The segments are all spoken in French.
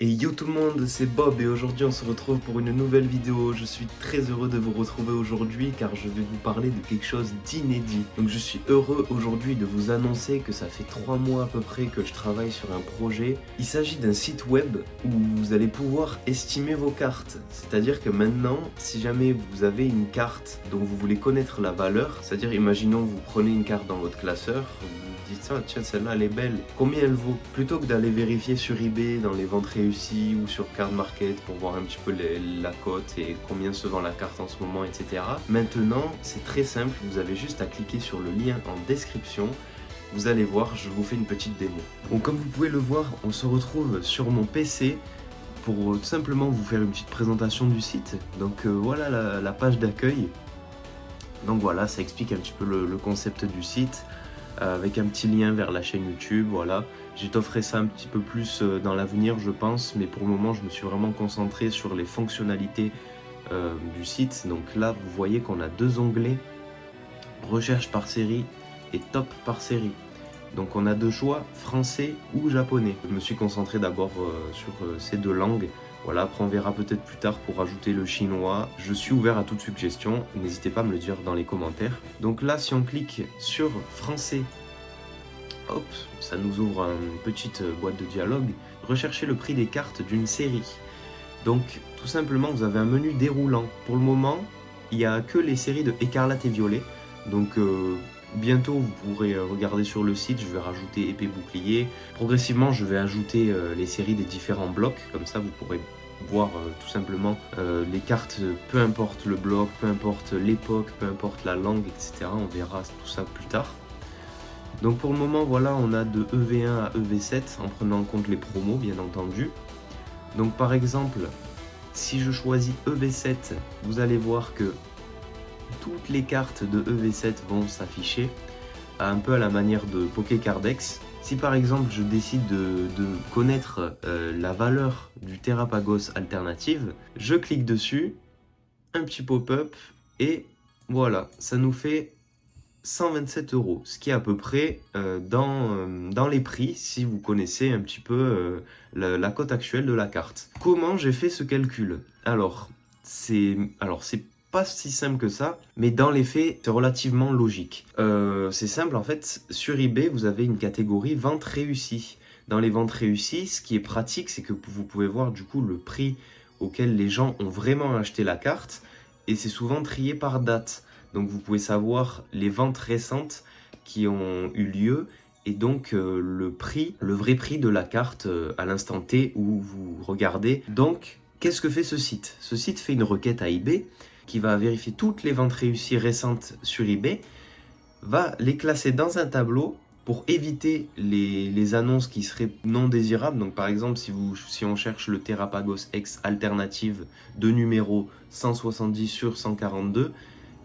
Et yo tout le monde, c'est Bob et aujourd'hui on se retrouve pour une nouvelle vidéo. Je suis très heureux de vous retrouver aujourd'hui car je vais vous parler de quelque chose d'inédit. Donc je suis heureux aujourd'hui de vous annoncer que ça fait 3 mois à peu près que je travaille sur un projet. Il s'agit d'un site web où vous allez pouvoir estimer vos cartes. C'est-à-dire que maintenant, si jamais vous avez une carte dont vous voulez connaître la valeur, c'est-à-dire imaginons vous prenez une carte dans votre classeur, vous dites ça, tiens celle-là elle est belle, combien elle vaut? Plutôt que d'aller vérifier sur eBay dans les ventes réussies ou sur Card Market pour voir un petit peu la cote et combien se vend la carte en ce moment, etc. Maintenant c'est très simple, vous avez juste à cliquer sur le lien en description. Vous allez voir, je vous fais une petite démo. Bon, comme vous pouvez le voir, on se retrouve sur mon PC pour tout simplement vous faire une petite présentation du site. Donc voilà la page d'accueil. Donc voilà, ça explique un petit peu le concept du site, avec un petit lien vers la chaîne YouTube, voilà. J'étofferai ça un petit peu plus dans l'avenir, je pense, mais pour le moment, je me suis vraiment concentré sur les fonctionnalités du site. Donc là, vous voyez qu'on a deux onglets, recherche par série et top par série. Donc on a deux choix, français ou japonais. Je me suis concentré d'abord sur ces deux langues. Voilà, après on verra peut-être plus tard pour ajouter le chinois. Je suis ouvert à toute suggestion, n'hésitez pas à me le dire dans les commentaires. Donc là, si on clique sur français, hop, ça nous ouvre une petite boîte de dialogue. Recherchez le prix des cartes d'une série. Donc tout simplement, vous avez un menu déroulant. Pour le moment, il n'y a que les séries de Écarlate et Violet. Donc bientôt, vous pourrez regarder sur le site, je vais rajouter épée bouclier. Progressivement, je vais ajouter les séries des différents blocs. Comme ça, vous pourrez voir tout simplement les cartes, peu importe le bloc, peu importe l'époque, peu importe la langue, etc. On verra tout ça plus tard. Donc pour le moment, voilà, on a de EV1 à EV7 en prenant en compte les promos, bien entendu. Donc par exemple, si je choisis EV7, vous allez voir que toutes les cartes de EV7 vont s'afficher un peu à la manière de Pokécardex. Si par exemple je décide de connaître la valeur du Terrapagos alternative, je clique dessus, un petit pop-up et voilà, ça nous fait 127 €, ce qui est à peu près dans les prix si vous connaissez un petit peu la cote actuelle de la carte. Comment j'ai fait ce calcul? Alors c'est pas si simple que ça, mais dans les faits, c'est relativement logique. C'est simple en fait, sur eBay, vous avez une catégorie vente réussie. Dans les ventes réussies, ce qui est pratique, c'est que vous pouvez voir du coup le prix auquel les gens ont vraiment acheté la carte, et c'est souvent trié par date. Donc vous pouvez savoir les ventes récentes qui ont eu lieu et donc le prix, le vrai prix de la carte à l'instant T où vous regardez. Donc qu'est-ce que fait ce site? Ce site fait une requête à eBay qui va vérifier toutes les ventes réussies récentes sur eBay, va les classer dans un tableau pour éviter les annonces qui seraient non désirables. Donc par exemple, si on cherche le Terrapagos X alternative de numéro 170 sur 142,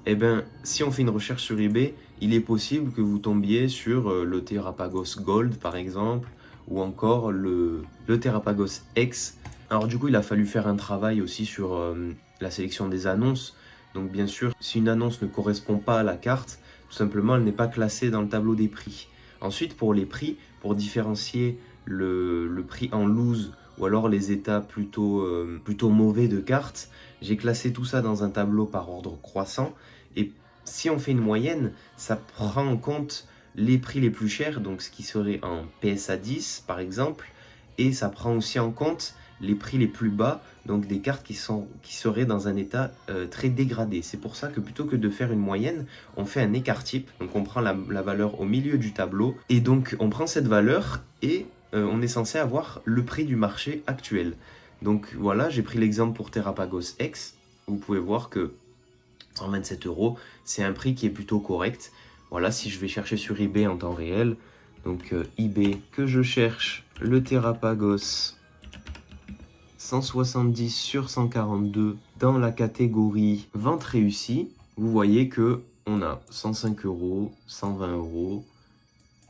eh bien, si on fait une recherche sur eBay, il est possible que vous tombiez sur le Terrapagos Gold par exemple, ou encore le Terrapagos X. Alors du coup, il a fallu faire un travail aussi sur la sélection des annonces. Donc bien sûr, si une annonce ne correspond pas à la carte, tout simplement, elle n'est pas classée dans le tableau des prix. Ensuite, pour les prix, pour différencier le prix en loose ou alors les états plutôt mauvais de cartes, j'ai classé tout ça dans un tableau par ordre croissant. Et si on fait une moyenne, ça prend en compte les prix les plus chers, donc ce qui serait en PSA 10 par exemple, et ça prend aussi en compte les prix les plus bas, donc des cartes qui seraient dans un état très dégradé. C'est pour ça que plutôt que de faire une moyenne, on fait un écart type, donc on prend la valeur au milieu du tableau, et donc on prend cette valeur et on est censé avoir le prix du marché actuel. Donc voilà, j'ai pris l'exemple pour Terrapagos X, vous pouvez voir que 127 €, c'est un prix qui est plutôt correct. Voilà, si je vais chercher sur eBay en temps réel, donc eBay, que je cherche le Terrapagos 170 sur 142 dans la catégorie vente réussie, vous voyez que on a 105 €, 120 €,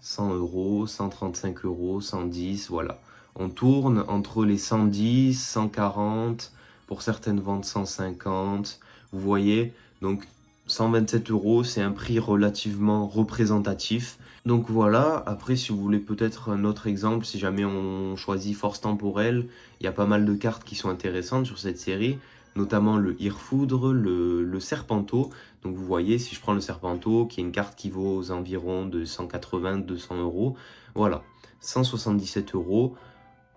100 €, 135 €, 110, voilà. On tourne entre les 110, 140, pour certaines ventes 150, vous voyez. Donc 127 €, c'est un prix relativement représentatif. Donc voilà, après si vous voulez peut-être un autre exemple, si jamais on choisit Force Temporelle, il y a pas mal de cartes qui sont intéressantes sur cette série, notamment le Irfoudre, le Serpento. Donc vous voyez, si je prends le Serpento, qui est une carte qui vaut aux environs de 180-200 euros, voilà, 177 euros,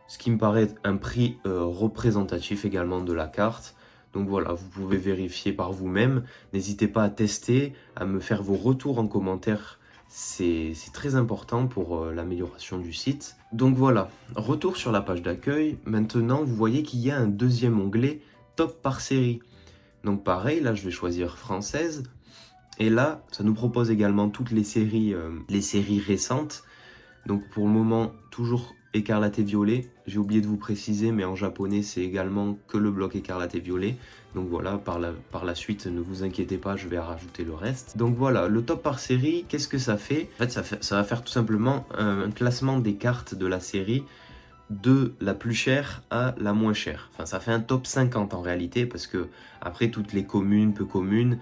ce qui me paraît un prix représentatif également de la carte. Donc voilà, vous pouvez vérifier par vous-même. N'hésitez pas à tester, à me faire vos retours en commentaire. C'est très important pour l'amélioration du site. Donc voilà, retour sur la page d'accueil. Maintenant, vous voyez qu'il y a un deuxième onglet, top par série. Donc pareil, là je vais choisir française. Et là, ça nous propose également toutes les séries récentes. Donc pour le moment, toujours écarlate et violet. J'ai oublié de vous préciser, mais en japonais, c'est également que le bloc écarlate et violet. Donc voilà, par la suite, ne vous inquiétez pas, je vais rajouter le reste. Donc voilà, le top par série, qu'est-ce que ça fait? En fait, ça va faire tout simplement un classement des cartes de la série de la plus chère à la moins chère. Enfin, ça fait un top 50 en réalité, parce que après, toutes les communes, peu communes,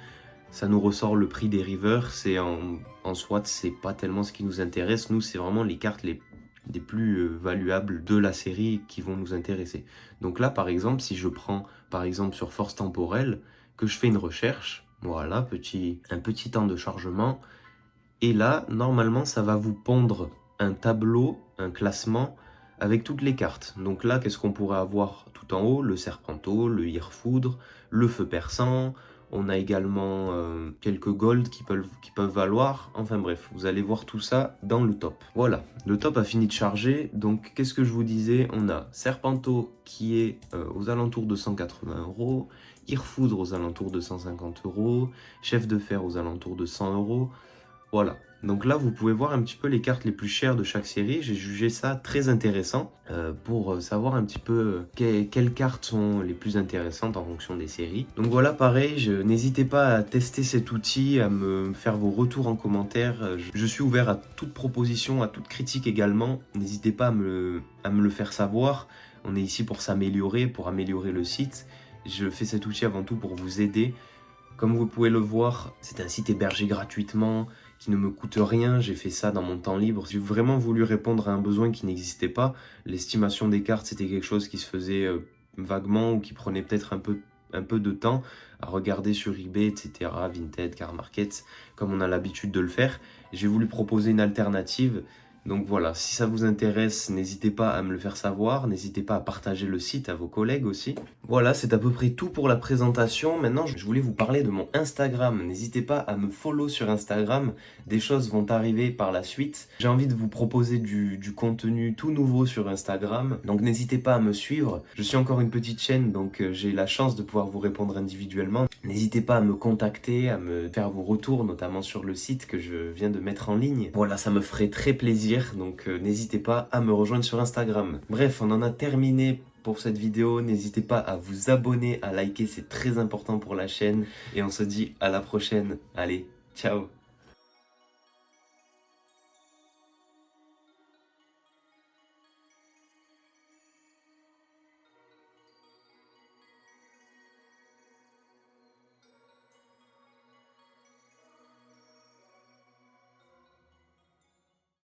ça nous ressort le prix des rivers. C'est en soi, c'est pas tellement ce qui nous intéresse. Nous, c'est vraiment les cartes les plus valuables de la série qui vont nous intéresser. Donc là, par exemple, si je prends par exemple sur Force Temporelle, que je fais une recherche, voilà, un petit temps de chargement, et là, normalement, ça va vous pondre un tableau, un classement avec toutes les cartes. Donc là, qu'est-ce qu'on pourrait avoir tout en haut? Le Serpento, le Irfoudre, le Feu Perçant. On a également quelques golds qui peuvent valoir. Enfin bref, vous allez voir tout ça dans le top. Voilà, le top a fini de charger. Donc qu'est-ce que je vous disais? On a Serpento qui est aux alentours de 180 euros. Irfoudre aux alentours de 150 euros. Chef de fer aux alentours de 100 euros. Voilà, donc là vous pouvez voir un petit peu les cartes les plus chères de chaque série. J'ai jugé ça très intéressant pour savoir un petit peu quelles cartes sont les plus intéressantes en fonction des séries. Donc voilà, pareil, n'hésitez pas à tester cet outil, à me faire vos retours en commentaire. Je suis ouvert à toute proposition, à toute critique également. N'hésitez pas à me le faire savoir. On est ici pour s'améliorer, pour améliorer le site. Je fais cet outil avant tout pour vous aider. Comme vous pouvez le voir, c'est un site hébergé gratuitement, qui ne me coûte rien. J'ai fait ça dans mon temps libre. J'ai vraiment voulu répondre à un besoin qui n'existait pas. L'estimation des cartes, c'était quelque chose qui se faisait vaguement ou qui prenait peut-être un peu de temps à regarder sur eBay, etc., Vinted, Car Market, comme on a l'habitude de le faire. J'ai voulu proposer une alternative. Donc voilà, si ça vous intéresse, n'hésitez pas à me le faire savoir, n'hésitez pas à partager le site à vos collègues aussi. Voilà, c'est à peu près tout pour la présentation. Maintenant, je voulais vous parler de mon Instagram. N'hésitez pas à me follow sur Instagram, des choses vont arriver par la suite. J'ai envie de vous proposer du contenu tout nouveau sur Instagram, donc n'hésitez pas à me suivre. Je suis encore une petite chaîne, donc j'ai la chance de pouvoir vous répondre individuellement. N'hésitez pas à me contacter, à me faire vos retours, notamment sur le site que je viens de mettre en ligne. Voilà, ça me ferait très plaisir. Donc n'hésitez pas à me rejoindre sur Instagram. Bref, on en a terminé pour cette vidéo. N'hésitez pas à vous abonner, à liker, c'est très important pour la chaîne. Et on se dit à la prochaine. Allez, ciao!